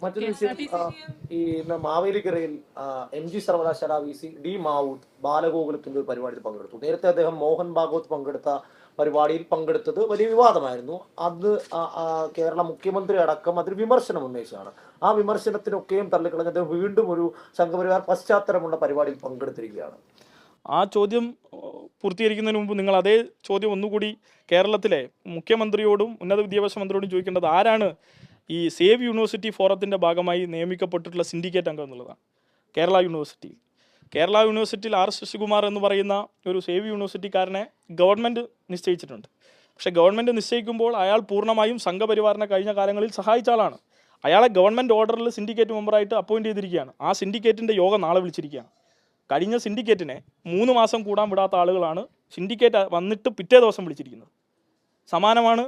മറ്റൊരു വിഷയം ഈ മാവേലിക്കരയിൽ MG സർവകലാശാല VC D മാവൂത്ത് ബാലഗോകുലത്തിന്റെ ഒരു പരിപാടിയിൽ പങ്കെടുത്തു. നേരത്തെ അദ്ദേഹം മോഹൻ ഭാഗവത് പങ്കെടുത്ത പരിപാടിയിൽ പങ്കെടുത്തത് വലിയ വിവാദമായിരുന്നു. അത് കേരള മുഖ്യമന്ത്രി അടക്കം അതിൽ വിമർശനം ഉന്നയിച്ചതാണ്. ആ വിമർശനത്തിനൊക്കെയും തള്ളിക്കളഞ്ഞ് അദ്ദേഹം വീണ്ടും ഒരു സംഘപരിവാർ പശ്ചാത്തലമുള്ള പരിപാടിയിൽ പങ്കെടുത്തിരിക്കുകയാണ്. ആ ചോദ്യം പൂർത്തീകരിക്കുന്നതിന് മുമ്പ് നിങ്ങൾ അതേ ചോദ്യം ഒന്നുകൂടി കേരളത്തിലെ മുഖ്യമന്ത്രിയോടും ഉന്നത വിദ്യാഭ്യാസ മന്ത്രിയോടും ചോദിക്കേണ്ടത് ആരാണ് ഈ സേവ് യൂണിവേഴ്സിറ്റി ഫോറത്തിൻ്റെ ഭാഗമായി നിയമിക്കപ്പെട്ടിട്ടുള്ള സിൻഡിക്കേറ്റ് അംഗം എന്നുള്ളതാണ്. കേരള യൂണിവേഴ്സിറ്റിയിൽ R. ശശികുമാർ എന്ന് പറയുന്ന ഒരു സേവ് യൂണിവേഴ്സിറ്റിക്കാരനെ ഗവൺമെൻറ് നിശ്ചയിച്ചിട്ടുണ്ട്. പക്ഷേ ഗവൺമെൻറ് നിശ്ചയിക്കുമ്പോൾ അയാൾ പൂർണ്ണമായും സംഘപരിവാറിനെ കഴിഞ്ഞ കാലങ്ങളിൽ സഹായിച്ച ആളാണ്. അയാളെ ഗവൺമെൻറ് ഓർഡറിൽ സിൻഡിക്കേറ്റ് മെമ്പറായിട്ട് അപ്പോയിൻറ്റ് ചെയ്തിരിക്കുകയാണ്. ആ സിൻഡിക്കേറ്റിൻ്റെ യോഗം നാളെ വിളിച്ചിരിക്കുകയാണ്. കഴിഞ്ഞ സിൻഡിക്കേറ്റിനെ 3 മാസം കൂടാൻ വിടാത്ത ആളുകളാണ് സിൻഡിക്കേറ്റ് വന്നിട്ട് പിറ്റേ ദിവസം വിളിച്ചിരിക്കുന്നത്. സമാനമാണ്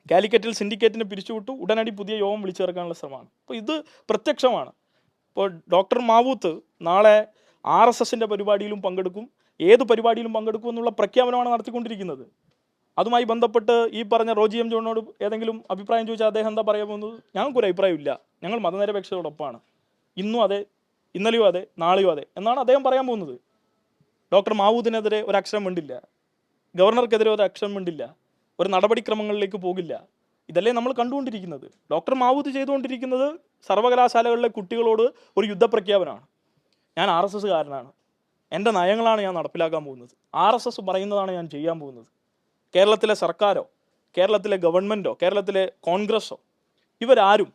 കാലിക്കറ്റിൽ സിൻഡിക്കേറ്റിനെ പിരിച്ചുവിട്ടു, ഉടനടി പുതിയ യോഗം വിളിച്ചു ചേർക്കാനുള്ള ശ്രമമാണ്. അപ്പോൾ ഇത് പ്രത്യക്ഷമാണ്. ഇപ്പോൾ ഡോക്ടർ മാവൂത്ത് നാളെ RSSൻ്റെ പരിപാടിയിലും പങ്കെടുക്കും, ഏത് പരിപാടിയിലും പങ്കെടുക്കും എന്നുള്ള പ്രഖ്യാപനമാണ് നടത്തിക്കൊണ്ടിരിക്കുന്നത്. അതുമായി ബന്ധപ്പെട്ട് ഈ പറഞ്ഞ റോജി M. ജോണിനോട് ഏതെങ്കിലും അഭിപ്രായം ചോദിച്ചാൽ അദ്ദേഹം എന്താ പറയാൻ പോകുന്നത്? ഞങ്ങൾക്കൊരു അഭിപ്രായമില്ല, ഞങ്ങൾ മതനിരപേക്ഷതയോടൊപ്പമാണ്, ഇന്നും അതെ, ഇന്നലെയും അതെ, നാളെയും അതെ എന്നാണ് അദ്ദേഹം പറയാൻ പോകുന്നത്. ഡോക്ടർ മാവൂത്തിനെതിരെ ഒരു അക്ഷരം മിണ്ടില്ല, ഗവർണർക്കെതിരെ ഒരു അക്ഷരം മിണ്ടില്ല, ഒരു നടപടിക്രമങ്ങളിലേക്ക് പോകില്ല. ഇതല്ലേ നമ്മൾ കണ്ടുകൊണ്ടിരിക്കുന്നത്. ഡോക്ടർ മാവൂത്ത് ചെയ്തുകൊണ്ടിരിക്കുന്നത് സർവകലാശാലകളിലെ കുട്ടികളോട് ഒരു യുദ്ധപ്രഖ്യാപനമാണ്. ഞാൻ RSSകാരനാണ്, എൻ്റെ നയങ്ങളാണ് ഞാൻ നടപ്പിലാക്കാൻ പോകുന്നത്, RSS പറയുന്നതാണ് ഞാൻ ചെയ്യാൻ പോകുന്നത്. കേരളത്തിലെ സർക്കാരോ കേരളത്തിലെ ഗവൺമെൻറ്റോ കേരളത്തിലെ കോൺഗ്രസ്സോ ഇവരാരും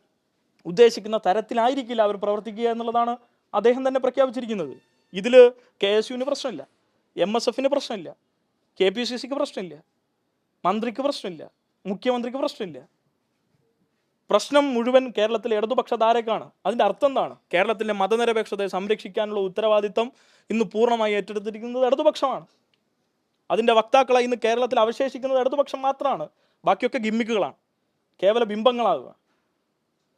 ഉദ്ദേശിക്കുന്ന തരത്തിലായിരിക്കില്ല അവർ പ്രവർത്തിക്കുക എന്നുള്ളതാണ് അദ്ദേഹം തന്നെ പ്രഖ്യാപിച്ചിരിക്കുന്നത്. ഇതിൽ KSUവിന് പ്രശ്നമില്ല, MSFന് പ്രശ്നമില്ല, KPCCക്ക് പ്രശ്നമില്ല, മന്ത്രിക്ക് പ്രശ്നമില്ല, മുഖ്യമന്ത്രിക്ക് പ്രശ്നമില്ല. പ്രശ്നം മുഴുവൻ കേരളത്തിലെ ഇടതുപക്ഷധാരക്കാണ്. അതിൻ്റെ അർത്ഥം എന്താണ്? കേരളത്തിലെ മതനിരപേക്ഷതയെ സംരക്ഷിക്കാനുള്ള ഉത്തരവാദിത്തം ഇന്ന് പൂർണ്ണമായി ഏറ്റെടുത്തിരിക്കുന്നത് ഇടതുപക്ഷമാണ്. അതിൻ്റെ വക്താക്കളായി ഇന്ന് കേരളത്തിൽ അവശേഷിക്കുന്നത് ഇടതുപക്ഷം മാത്രമാണ്. ബാക്കിയൊക്കെ ഗിമ്മിക്കുകളാണ്, കേവല ബിംബങ്ങളാകുക.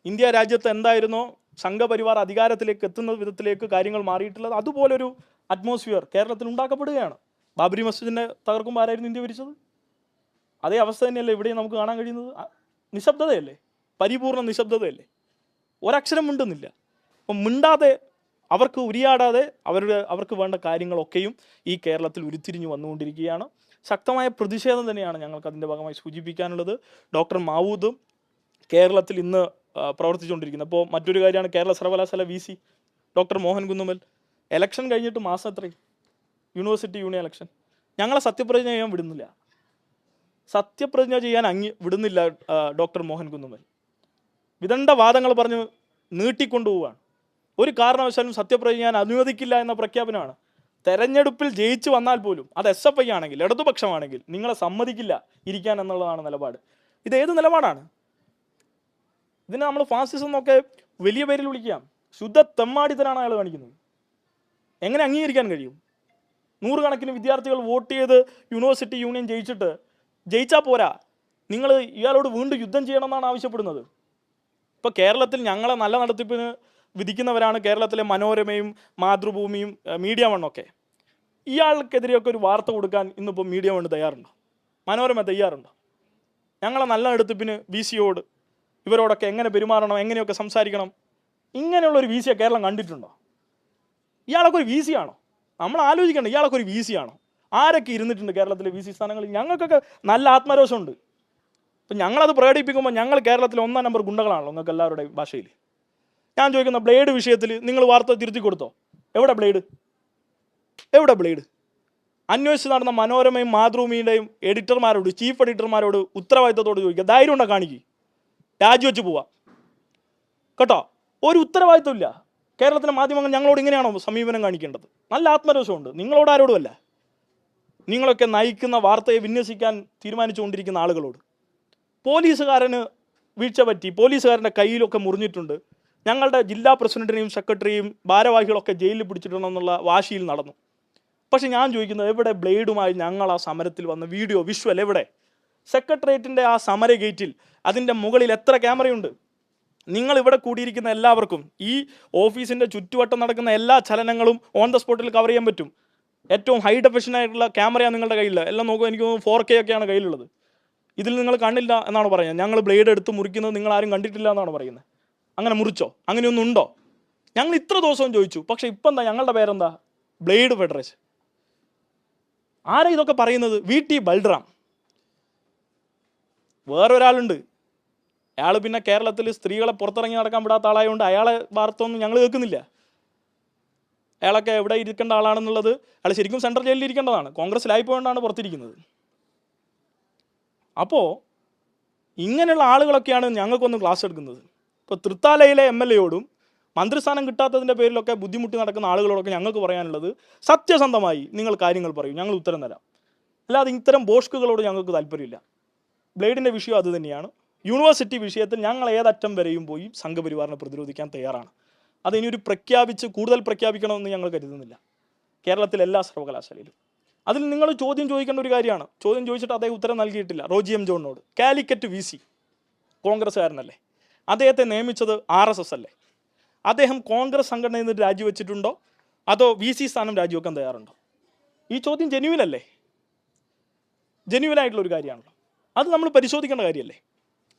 ഇന്ത്യ രാജ്യത്ത് എന്തായിരുന്നോ സംഘപരിവാർ അധികാരത്തിലേക്ക് എത്തുന്ന വിധത്തിലേക്ക് കാര്യങ്ങൾ മാറിയിട്ടുള്ളത്, അതുപോലൊരു അറ്റ്മോസ്ഫിയർ കേരളത്തിൽ ഉണ്ടാക്കപ്പെടുകയാണ്. ബാബരി മസ്ജിദിനെ തകർക്കുമ്പോൾ ആരായിരുന്നു ഇന്ത്യ ഭരിച്ചത്? അതേ അവസ്ഥ തന്നെയല്ലേ ഇവിടെയും നമുക്ക് കാണാൻ കഴിയുന്നത്. നിശബ്ദതയല്ലേ, പരിപൂർണ നിശബ്ദതയല്ലേ, ഒരക്ഷരം മിണ്ടുന്നില്ല. അപ്പം മിണ്ടാതെ അവർക്ക് ഉരിയാടാതെ അവർക്ക് വേണ്ട കാര്യങ്ങളൊക്കെയും ഈ കേരളത്തിൽ ഉരുത്തിരിഞ്ഞു വന്നുകൊണ്ടിരിക്കുകയാണ്. ശക്തമായ പ്രതിഷേധം തന്നെയാണ് ഞങ്ങൾക്ക് അതിൻ്റെ ഭാഗമായി സൂചിപ്പിക്കാനുള്ളത്. ഡോക്ടർ മാവൂത്ത് കേരളത്തിൽ ഇന്ന് പ്രവർത്തിച്ചുകൊണ്ടിരിക്കുന്നത്. അപ്പോൾ മറ്റൊരു കാര്യമാണ് കേരള സർവകലാശാല VC doctor Mohan Kunnummal. Election കഴിഞ്ഞിട്ട് മാസം എത്രയും യൂണിവേഴ്സിറ്റി യൂണിയൻ എലക്ഷൻ, ഞങ്ങളെ സത്യപ്രതിജ്ഞ ചെയ്യാൻ വിടുന്നില്ല, വിടുന്നില്ല ഡോക്ടർ മോഹൻ കുന്നുമ്മൽ. വിദണ്ഡ വാദങ്ങൾ പറഞ്ഞ് നീട്ടിക്കൊണ്ടുപോവുകയാണ്. ഒരു കാരണവശാലും സത്യപ്രതിജ്ഞ ഞാൻ അനുവദിക്കില്ല എന്ന പ്രഖ്യാപനമാണ്. തെരഞ്ഞെടുപ്പിൽ ജയിച്ചു വന്നാൽ പോലും അത് SFI ആണെങ്കിൽ, ഇടതുപക്ഷമാണെങ്കിൽ നിങ്ങളെ സമ്മതിക്കില്ല ഇരിക്കാൻ എന്നുള്ളതാണ് നിലപാട്. ഇതേത് നിലപാടാണ്? ഇതിനെ നമ്മൾ ഫാസിസം എന്നൊക്കെ വലിയ പേരിൽ വിളിക്കാം. ശുദ്ധ തെമ്മാടിത്തരാണ് അയാൾ കാണിക്കുന്നത്. എങ്ങനെ അംഗീകരിക്കാൻ കഴിയും? 100 കണക്കിന് വിദ്യാർത്ഥികൾ വോട്ട് ചെയ്ത് യൂണിവേഴ്സിറ്റി യൂണിയൻ ജയിച്ചാൽ പോരാ, നിങ്ങൾ ഇയാളോട് വീണ്ടും യുദ്ധം ചെയ്യണമെന്നാണ് ആവശ്യപ്പെടുന്നത്. ഇപ്പോൾ കേരളത്തിൽ ഞങ്ങളെ നല്ല നടത്തിപ്പിന് വിധിക്കുന്നവരാണ് കേരളത്തിലെ മനോരമയും മാതൃഭൂമിയും മീഡിയ വണ്ണൊക്കെ. ഇയാൾക്കെതിരെയൊക്കെ ഒരു വാർത്ത കൊടുക്കാൻ ഇന്നിപ്പോൾ മീഡിയ വണ്ണ് തയ്യാറുണ്ടോ? മനോരമ തയ്യാറുണ്ടോ? ഞങ്ങളെ നല്ല നടത്തിപ്പിന് VCയോട് ഇവരോടൊക്കെ എങ്ങനെ പെരുമാറണം, എങ്ങനെയൊക്കെ സംസാരിക്കണം, ഇങ്ങനെയുള്ളൊരു VC കേരളം കണ്ടിട്ടുണ്ടോ? ഇയാളൊക്കെ ഒരു VC ആണോ? നമ്മൾ ആലോചിക്കേണ്ട, ഇയാളൊക്കെ ഒരു VC ആണോ? ആരൊക്കെ ഇരുന്നിട്ടുണ്ട് കേരളത്തിലെ VC സ്ഥാനങ്ങളിൽ? ഞങ്ങൾക്കൊക്കെ നല്ല ആത്മരോഷമുണ്ട്. അപ്പം ഞങ്ങളത് പ്രകടിപ്പിക്കുമ്പോൾ ഞങ്ങൾ കേരളത്തിലെ 1-ാം നമ്പർ ഗുണ്ടകളാണല്ലോ നിങ്ങൾക്ക് എല്ലാവരുടെയും ഭാഷയിൽ. ഞാൻ ചോദിക്കുന്ന ബ്ലേഡ് വിഷയത്തിൽ നിങ്ങൾ വാർത്ത തിരുത്തി കൊടുത്തോ? എവിടെ ബ്ലേഡ്? അന്വേഷിച്ച് നടന്ന മനോരമയും മാതൃഭൂമിയുടെയും എഡിറ്റർമാരോട്, ചീഫ് എഡിറ്റർമാരോട് ഉത്തരവാദിത്തത്തോട് ചോദിക്കുക, ധൈര്യം ഉണ്ടോ കാണിക്കുക, രാജിവെച്ച് പോവാം കേട്ടോ. ഒരു ഉത്തരവാദിത്തമില്ല. കേരളത്തിലെ മാധ്യമങ്ങൾ ഞങ്ങളോട് ഇങ്ങനെയാണോ സമീപനം കാണിക്കേണ്ടത്? നല്ല ആത്മരോഷമുണ്ട്, നിങ്ങളോട് ആരോടുമല്ല. നിങ്ങളൊക്കെ നയിക്കുന്ന വാർത്തയെ വിന്യസിക്കാൻ തീരുമാനിച്ചുകൊണ്ടിരിക്കുന്ന ആളുകളോട്. പോലീസുകാരന് വീഴ്ച പറ്റി, പോലീസുകാരൻ്റെ കയ്യിലൊക്കെ മുറിഞ്ഞിട്ടുണ്ട്, ഞങ്ങളുടെ ജില്ലാ പ്രസിഡന്റിനെയും സെക്രട്ടറിയും ഭാരവാഹികളൊക്കെ ജയിലിൽ പിടിച്ചിട്ടുണ്ടെന്നുള്ള വാശിയിൽ നടന്നു. പക്ഷെ ഞാൻ ചോദിക്കുന്നത്, എവിടെ ബ്ലേഡുമായി ഞങ്ങൾ ആ സമരത്തിൽ വന്ന വീഡിയോ വിഷ്വൽ എവിടെ? സെക്രട്ടേറിയറ്റിൻ്റെ ആ സമര ഗേറ്റിൽ അതിൻ്റെ മുകളിൽ എത്ര ക്യാമറയുണ്ട്? നിങ്ങൾ ഇവിടെ കൂടിയിരിക്കുന്ന എല്ലാവർക്കും ഈ ഓഫീസിൻ്റെ ചുറ്റുവട്ടം നടക്കുന്ന എല്ലാ ചലനങ്ങളും ഓൺ ദ സ്പോട്ടിൽ കവർ ചെയ്യാൻ പറ്റും. ഏറ്റവും ഹൈ ഡെഫിഷനായിട്ടുള്ള ക്യാമറയാണ് നിങ്ങളുടെ കയ്യിൽ. എല്ലാം നോക്കുക, എനിക്ക് 4K ഒക്കെയാണ് കയ്യിലുള്ളത്. ഇതിൽ നിങ്ങൾ കണ്ടില്ല എന്നാണ് പറയുന്നത്. ഞങ്ങൾ ബ്ലേഡ് എടുത്ത് മുറിക്കുന്നത് നിങ്ങൾ ആരും കണ്ടിട്ടില്ല എന്നാണ് പറയുന്നത്. അങ്ങനെ മുറിച്ചോ? അങ്ങനെയൊന്നും ഉണ്ടോ? ഞങ്ങൾ ഇത്ര ദിവസവും ചോദിച്ചു. പക്ഷെ ഇപ്പം എന്താ ഞങ്ങളുടെ പേരെന്താ? Blade federation. ആരാ ഇതൊക്കെ പറയുന്നത്? VT ബൽറാം. വേറൊരാളുണ്ട്, അയാൾ പിന്നെ കേരളത്തിൽ സ്ത്രീകളെ പുറത്തിറങ്ങി നടക്കാൻ വിടാത്ത ആളായതുകൊണ്ട് അയാളെ വാർത്തയൊന്നും ഞങ്ങൾ കേൾക്കുന്നില്ല. അയാളൊക്കെ എവിടെ ഇരിക്കേണ്ട ആളാണെന്നുള്ളത്, അയാൾ ശരിക്കും സെൻട്രൽ ജയിലിൽ ഇരിക്കേണ്ടതാണ്. കോൺഗ്രസ്സിലായിപ്പോണ്ടാണ് പുറത്തിരിക്കുന്നത്. അപ്പോൾ ഇങ്ങനെയുള്ള ആളുകളൊക്കെയാണ് ഞങ്ങൾക്കൊന്ന് ക്ലാസ് എടുക്കുന്നത്. ഇപ്പോൾ തൃത്താലയിലെ MLA-യോടും മന്ത്രിസ്ഥാനം കിട്ടാത്തതിൻ്റെ പേരിലൊക്കെ ബുദ്ധിമുട്ടി നടക്കുന്ന ആളുകളോടൊക്കെ ഞങ്ങൾക്ക് പറയാനുള്ളത്, സത്യസന്ധമായി നിങ്ങൾ കാര്യങ്ങൾ പറയൂ, ഞങ്ങൾ ഉത്തരം തരാം. അല്ലാതെ ഇത്തരം ബോഷ്കുകളോട് ഞങ്ങൾക്ക് താല്പര്യമില്ല. ബ്ലേഡിൻ്റെ വിഷയം അത് തന്നെയാണ്. യൂണിവേഴ്സിറ്റി വിഷയത്തിൽ ഞങ്ങൾ ഏതറ്റം വരെയും പോയി സംഘപരിവാറിനെ പ്രതിരോധിക്കാൻ തയ്യാറാണ്. അതിനൊരു കൂടുതൽ പ്രഖ്യാപിക്കണമെന്ന് ഞങ്ങൾ കരുതുന്നില്ല കേരളത്തിലെ എല്ലാ സർവകലാശാലയിലും. അതിൽ നിങ്ങൾ ചോദ്യം ചോദിക്കേണ്ട ഒരു കാര്യമാണ്. ചോദ്യം ചോദിച്ചിട്ട് അദ്ദേഹം ഉത്തരം നൽകിയിട്ടില്ല. റോജി M. ജോണിനോട്, കാലിക്കറ്റ് VC കോൺഗ്രസ്സുകാരനല്ലേ? അദ്ദേഹത്തെ നിയമിച്ചത് RSS അല്ലേ? അദ്ദേഹം കോൺഗ്രസ് സംഘടനയിൽ നിന്ന് രാജിവെച്ചിട്ടുണ്ടോ അതോ VC സ്ഥാനം രാജിവെക്കാൻ തയ്യാറുണ്ടോ? ഈ ചോദ്യം ജെന്യുവിനല്ലേ? ജെന്യുവിനായിട്ടുള്ളൊരു കാര്യമാണല്ലോ. അത് നമ്മൾ പരിശോധിക്കേണ്ട കാര്യമല്ലേ?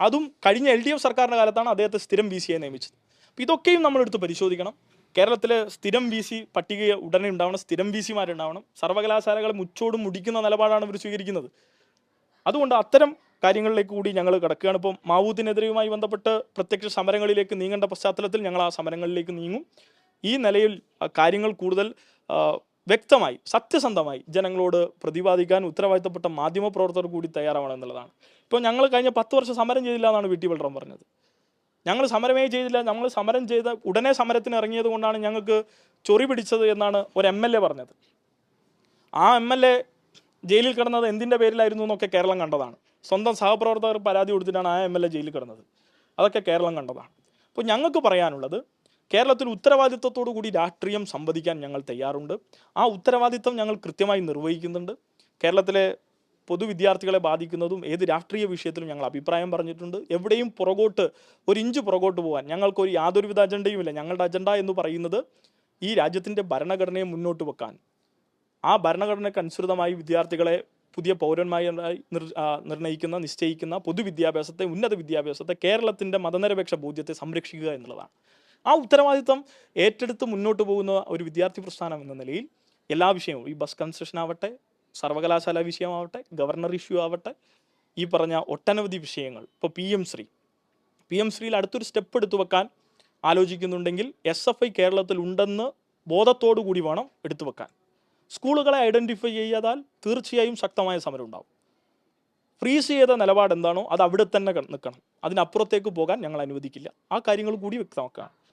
അതും കഴിഞ്ഞ LDF സർക്കാരിൻ്റെ കാലത്താണ് അദ്ദേഹത്തെ സ്ഥിരം VC-യെ നിയമിച്ചത്. അപ്പോൾ ഇതൊക്കെയും നമ്മളെടുത്ത് പരിശോധിക്കണം. കേരളത്തിലെ സ്ഥിരം VC പട്ടിക ഉടനെ ഉണ്ടാവണം, സ്ഥിരം VC-മാരുണ്ടാവണം. സർവകലാശാലകളെ മുച്ചോടും മുടിക്കുന്ന നിലപാടാണ് ഇവർ സ്വീകരിക്കുന്നത്. അതുകൊണ്ട് അത്തരം കാര്യങ്ങളിലേക്ക് കൂടി ഞങ്ങൾ കിടക്കുകയാണ്. ഇപ്പം മാവൂത്തിനെതിരെയുമായി ബന്ധപ്പെട്ട് പ്രത്യക്ഷ സമരങ്ങളിലേക്ക് നീങ്ങേണ്ട പശ്ചാത്തലത്തിൽ ഞങ്ങൾ ആ സമരങ്ങളിലേക്ക് നീങ്ങും. ഈ നിലയിൽ കാര്യങ്ങൾ കൂടുതൽ വ്യക്തമായി സത്യസന്ധമായി ജനങ്ങളോട് പ്രതിപാദിക്കാൻ ഉത്തരവാദിത്തപ്പെട്ട മാധ്യമപ്രവർത്തകർ കൂടി തയ്യാറാവണം എന്നുള്ളതാണ്. ഇപ്പോൾ ഞങ്ങൾ കഴിഞ്ഞ 10 വർഷം സമരം ചെയ്തില്ല എന്നാണ് VT ബൽറാം പറഞ്ഞത്. ഞങ്ങൾ സമരമേ ചെയ്തില്ല, നമ്മൾ സമരം ചെയ്ത ഉടനെ സമരത്തിന് ഇറങ്ങിയത് കൊണ്ടാണ് ഞങ്ങൾക്ക് ചൊറി പിടിച്ചത് എന്നാണ് ഒരു MLA പറഞ്ഞത്. ആ MLA ജയിലിൽ കിടന്നത് എന്തിൻ്റെ പേരിലായിരുന്നു എന്നൊക്കെ കേരളം കണ്ടതാണ്. സ്വന്തം സഹപ്രവർത്തകർ പരാതി കൊടുത്തിട്ടാണ് ആ MLA ജയിലിൽ കിടന്നത്. അതൊക്കെ കേരളം കണ്ടതാണ്. അപ്പോൾ ഞങ്ങൾക്ക് പറയാനുള്ളത്, കേരളത്തിൽ ഉത്തരവാദിത്വത്തോടു കൂടി രാഷ്ട്രീയം സംവദിക്കാൻ ഞങ്ങൾ തയ്യാറുണ്ട്. ആ ഉത്തരവാദിത്വം ഞങ്ങൾ കൃത്യമായി നിർവഹിക്കുന്നുണ്ട്. കേരളത്തിലെ പൊതുവിദ്യാർത്ഥികളെ ബാധിക്കുന്നതും ഏത് രാഷ്ട്രീയ വിഷയത്തിലും ഞങ്ങൾ അഭിപ്രായം പറഞ്ഞിട്ടുണ്ട്. എവിടെയും ഒരു ഇഞ്ച് പുറകോട്ട് പോകാൻ ഞങ്ങൾക്കൊരു യാതൊരുവിധ അജണ്ടയുമില്ല. ഞങ്ങളുടെ അജണ്ട എന്ന് പറയുന്നത് ഈ രാജ്യത്തിൻ്റെ ഭരണഘടനയെ മുന്നോട്ട് വെക്കാൻ, ആ ഭരണഘടനയ്ക്ക് അനുസൃതമായി വിദ്യാർത്ഥികളെ പുതിയ പൗരന്മാരായി നിശ്ചയിക്കുന്ന പൊതുവിദ്യാഭ്യാസത്തെ, ഉന്നത വിദ്യാഭ്യാസത്തെ, കേരളത്തിൻ്റെ മതനിരപേക്ഷ ബോധ്യത്തെ സംരക്ഷിക്കുക എന്നുള്ളതാണ്. ആ ഉത്തരവാദിത്വം ഏറ്റെടുത്ത് മുന്നോട്ട് പോകുന്ന ഒരു വിദ്യാർത്ഥി പ്രസ്ഥാനം എന്ന നിലയിൽ എല്ലാ വിഷയവും, ഈ ബസ് കൺസെഷൻ ആവട്ടെ, സർവകലാശാല വിഷയമാവട്ടെ, ഗവർണർ ഇഷ്യൂ ആവട്ടെ, ഈ പറഞ്ഞ ഒട്ടനവധി വിഷയങ്ങൾ, ഇപ്പോൾ PM ശ്രീയിൽ അടുത്തൊരു സ്റ്റെപ്പ് എടുത്തു വെക്കാൻ ആലോചിക്കുന്നുണ്ടെങ്കിൽ SFI കേരളത്തിൽ ഉണ്ടെന്ന് ബോധത്തോടു കൂടി വേണം എടുത്തു വെക്കാൻ. സ്കൂളുകളെ ഐഡൻറ്റിഫൈ ചെയ്താൽ തീർച്ചയായും ശക്തമായ സമരം ഉണ്ടാവും. ഫ്രീസ് ചെയ്ത നിലപാട് എന്താണോ അത് അവിടെ തന്നെ നിൽക്കണം. അതിനപ്പുറത്തേക്ക് പോകാൻ ഞങ്ങൾ അനുവദിക്കില്ല. ആ കാര്യങ്ങൾ കൂടി വ്യക്തമാക്കുകയാണ്.